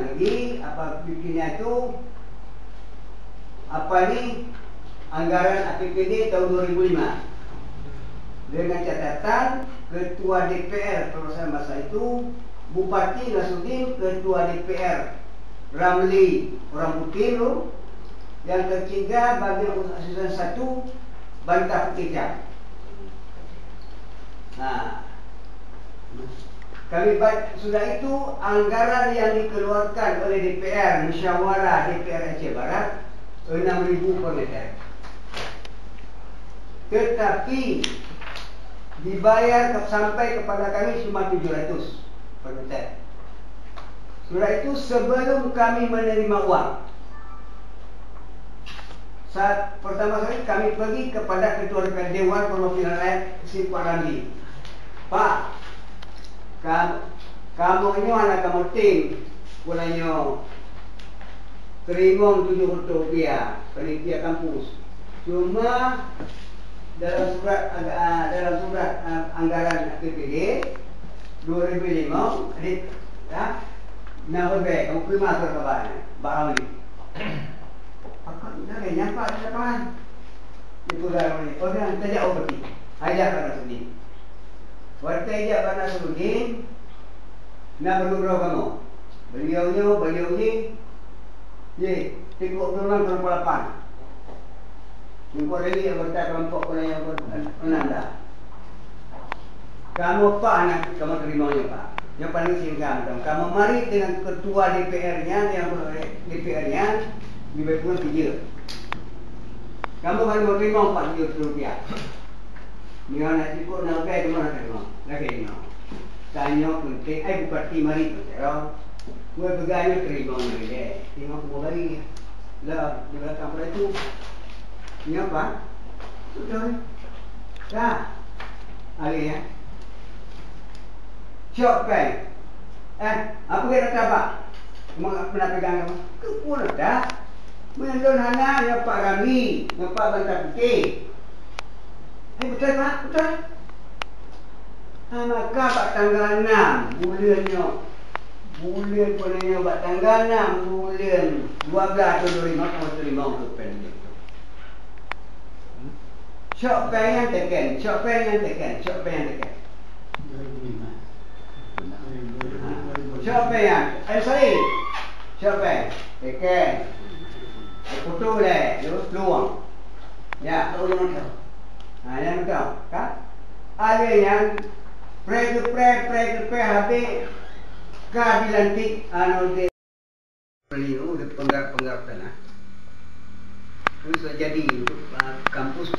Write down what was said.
lagi apa bikinnya itu apa ni anggaran APBD tahun 2005 dengan catatan ketua DPR pada masa itu Bupati Nasruddin, ketua DPR Ramli orang putih tu, yang ketiga bagian usaha 1 Bantah Putih Jam. Nah, kami sudah itu anggaran yang dikeluarkan oleh DPR Musyawarah DPR Aceh Barat 6,000 per meter. Tetapi dibayar sampai kepada kami cuma 700 per meter. Sudah itu sebelum kami menerima uang. Saat pertama kali kami pergi kepada Ketua Dewan Perwakilan Rakyat si Pak Ramli. Pak, kamu ini mana kamu tim pulangnya terima Rp7 panitia kampus. Cuma dalam surat anggaran APBD 2005 ya, nak berbeza kamu pergi masuk ke Pak Ramli. Apa dah nyapa di lapangan. Itu dah ni. Orang tajak obati. Ajak pada Nasruddin. Waktu ajak pada Nasruddin nak bergurau kamu. Beliau ni ye, tengok turunan kelompok 8. Kelompok lagi yang bertak kelompok yang dah. Kamu Pak anak kamu terimanya Pak. Yang paling singkat kamu mari dengan ketua DPR-nya yang DPR-nya lebih kurang 3. Kamu kalau mau terima Rp4 juta. Ni nak cukup nak pakai ke mana terima? Lagi ni. Tanya penting, bupati mari tu terang. Gue pegawai terima ni deh. Tengok mau lagi. Lah, di belakang pada itu. Ni apa? Sudah. Dah. Lagi ya. Syok pen. Apa kata apa? Mau pernah pegang kamu? Kepun dah. Melon hana yang Pak Ramli, yang Pak Bantah Putih. Betul Pak, betul. Maka Pak tanggal 6 bulan punya Pak tanggal 6 bulan 12 atau 25 untuk pendek. Syok pen yang tekan. Syok pen yang. Sorry. Syok pen. Tekan. Foto boleh, terus peluang. Ya, tahu yang mana? Yang tahu, kan? Ada yang pre habis dilantik de beliau de penggarap tanah. Terus jadi kampus